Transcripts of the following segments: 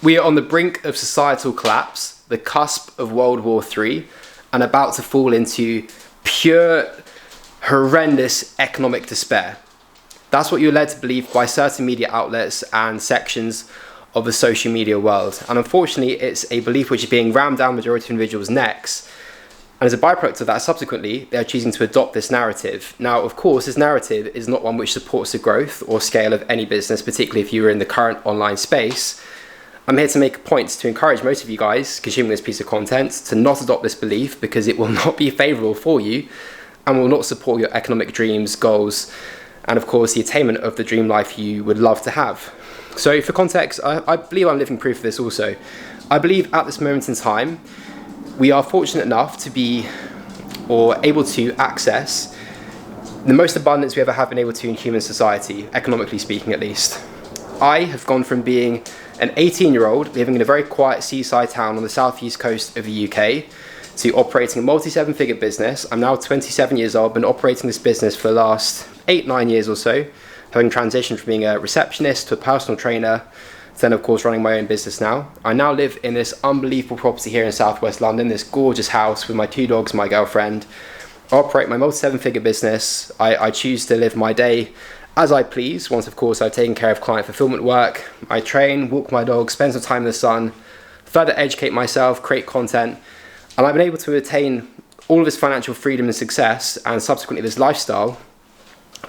We are on the brink of societal collapse, the cusp of World War III, and about to fall into pure, horrendous economic despair. That's what you're led to believe by certain media outlets and sections of the social media world. And unfortunately, it's a belief which is being rammed down the majority of individuals' necks. And as a byproduct of that, subsequently, they're choosing to adopt this narrative. Now, of course, this narrative is not one which supports the growth or scale of any business, particularly if you are in the current online space. I'm here to make a point to encourage most of you guys consuming this piece of content to not adopt this belief, because it will not be favourable for you and will not support your economic dreams, goals, and of course the attainment of the dream life you would love to have. So for context, I believe I'm living proof of this also. I believe at this moment in time, we are fortunate enough to be, or able to access, the most abundance we ever have been able to in human society, economically speaking at least. I have gone from being an 18-year-old living in a very quiet seaside town on the southeast coast of the UK to operating a multi-seven-figure business. I'm now 27 years old, been operating this business for the last 8-9 years or so, having transitioned from being a receptionist to a personal trainer, then of course running my own business now. I now live in this unbelievable property here in southwest London, this gorgeous house with my 2 dogs, my girlfriend. I operate my multi-seven-figure business. I choose to live my day as I please, once of course I've taken care of client fulfillment work. I train, walk my dog, spend some time in the sun, further educate myself, create content, and I've been able to attain all of this financial freedom and success, and subsequently this lifestyle,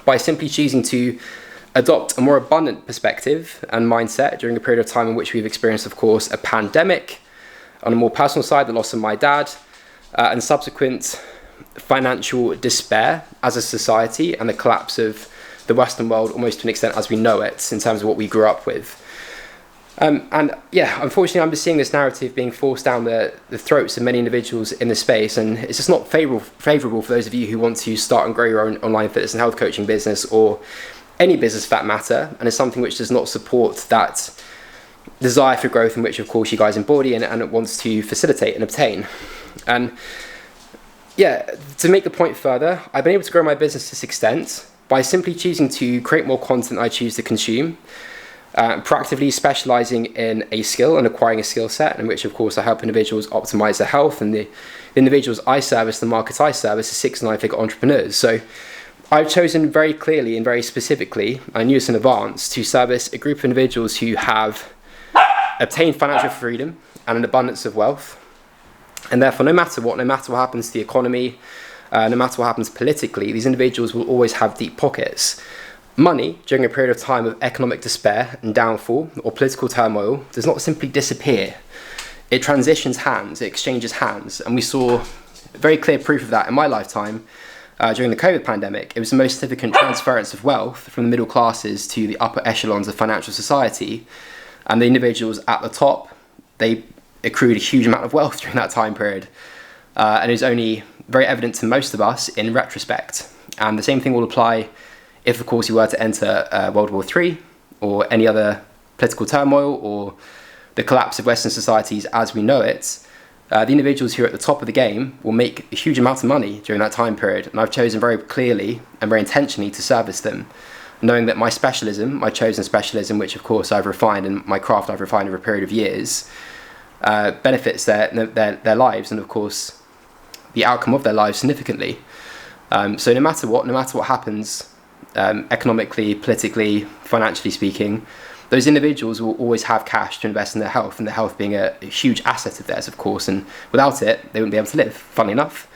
by simply choosing to adopt a more abundant perspective and mindset during a period of time in which we've experienced, of course, a pandemic, on a more personal side, the loss of my dad, and subsequent financial despair as a society, and the collapse of the Western world almost to an extent as we know it in terms of what we grew up with. And yeah, unfortunately, I'm just seeing this narrative being forced down the throats of many individuals in the space, and it's just not favourable for those of you who want to start and grow your own online fitness and health coaching business, or any business for that matter, and it's something which does not support that desire for growth in which, of course, you guys embody and it wants to facilitate and obtain. And yeah, to make the point further, I've been able to grow my business to this extent by simply choosing to create more content I choose to consume, proactively specializing in a skill and acquiring a skill set, in which of course I help individuals optimize their health, and the individuals I service, the market I service, are 6- and 9-figure entrepreneurs. So I've chosen very clearly and very specifically, I knew this in advance, to service a group of individuals who have obtained financial freedom and an abundance of wealth, and therefore no matter what happens to the economy, no matter what happens politically, these individuals will always have deep pockets. Money, during a period of time of economic despair and downfall or political turmoil, does not simply disappear. It transitions hands, it exchanges hands, and we saw very clear proof of that in my lifetime during the COVID pandemic. It was the most significant transference of wealth from the middle classes to the upper echelons of financial society, and the individuals at the top, they accrued a huge amount of wealth during that time period, and it was only very evident to most of us in retrospect. And the same thing will apply if, of course, you were to enter World War III or any other political turmoil or the collapse of Western societies as we know it. The individuals who are at the top of the game will make a huge amount of money during that time period, and I've chosen very clearly and very intentionally to service them, knowing that my specialism, my chosen specialism, which of course I've refined, and my craft I've refined over a period of years, benefits their lives, and of course the outcome of their lives significantly. So no matter what happens, economically, politically, financially speaking, those individuals will always have cash to invest in their health, and their health being a huge asset of theirs, of course, and without it, they wouldn't be able to live, funnily enough.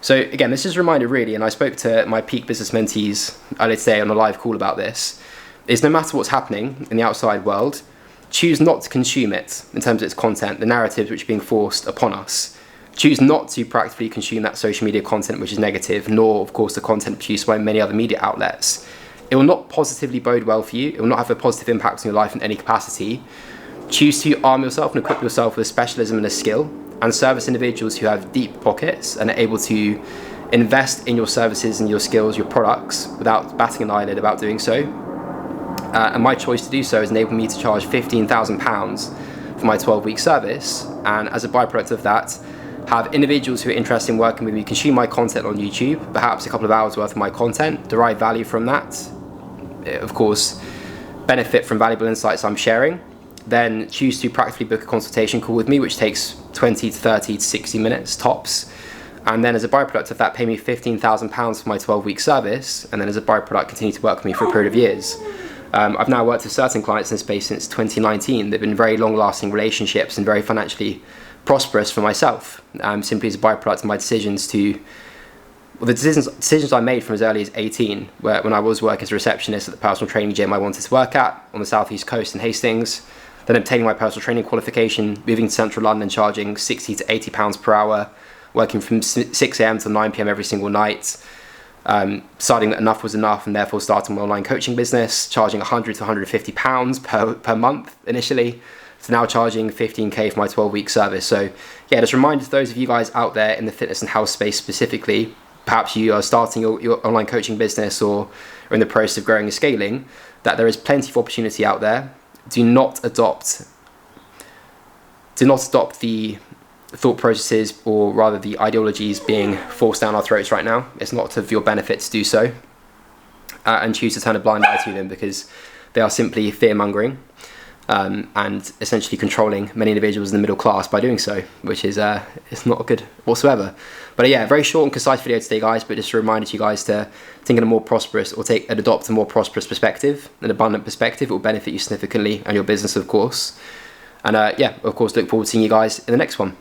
So again, this is a reminder really, and I spoke to my peak business mentees earlier today on a live call about this, is no matter what's happening in the outside world, choose not to consume it in terms of its content, the narratives which are being forced upon us. Choose not to proactively consume that social media content which is negative, nor of course the content produced by many other media outlets. It will not positively bode well for you. It will not have a positive impact on your life in any capacity. Choose to arm yourself and equip yourself with a specialism and a skill, and service individuals who have deep pockets and are able to invest in your services and your skills, your products, without batting an eyelid about doing so. And my choice to do so has enabled me to charge £15,000 for my 12-week service, and as a byproduct of that, have individuals who are interested in working with me consume my content on YouTube, perhaps a couple of hours worth of my content, derive value from that, of course, benefit from valuable insights I'm sharing, then choose to practically book a consultation call with me, which takes 20 to 30 to 60 minutes tops. And then as a byproduct of that, pay me £15,000 for my 12-week service. And then as a byproduct, continue to work with me for a period of years. I've now worked with certain clients in this space since 2019. They've been very long-lasting relationships and very financially prosperous for myself, simply as a byproduct of my decisions to, well, the decisions I made from as early as 18, when I was working as a receptionist at the personal training gym I wanted to work at on the southeast coast in Hastings, then obtaining my personal training qualification, moving to central London, charging £60 to £80 per hour, working from 6 a.m. to 9 p.m. every single night, deciding that enough was enough and therefore starting my online coaching business, charging £100 to £150 per month initially, to now charging 15k for my 12-week service. So yeah, just a reminder to those of you guys out there in the fitness and health space specifically, perhaps you are starting your online coaching business or are in the process of growing and scaling, that there is plenty of opportunity out there. Do not adopt the thought processes, or rather the ideologies being forced down our throats right now. It's not of your benefit to do so, and choose to turn a blind eye to them, because they are simply fear-mongering and essentially controlling many individuals in the middle class by doing so, which is it's not good whatsoever. But yeah, very short and concise video today, guys, but just a reminder to you guys to think in a more prosperous, or adopt a more prosperous perspective, an abundant perspective. It will benefit you significantly and your business, of course. And yeah, of course, look forward to seeing you guys in the next one.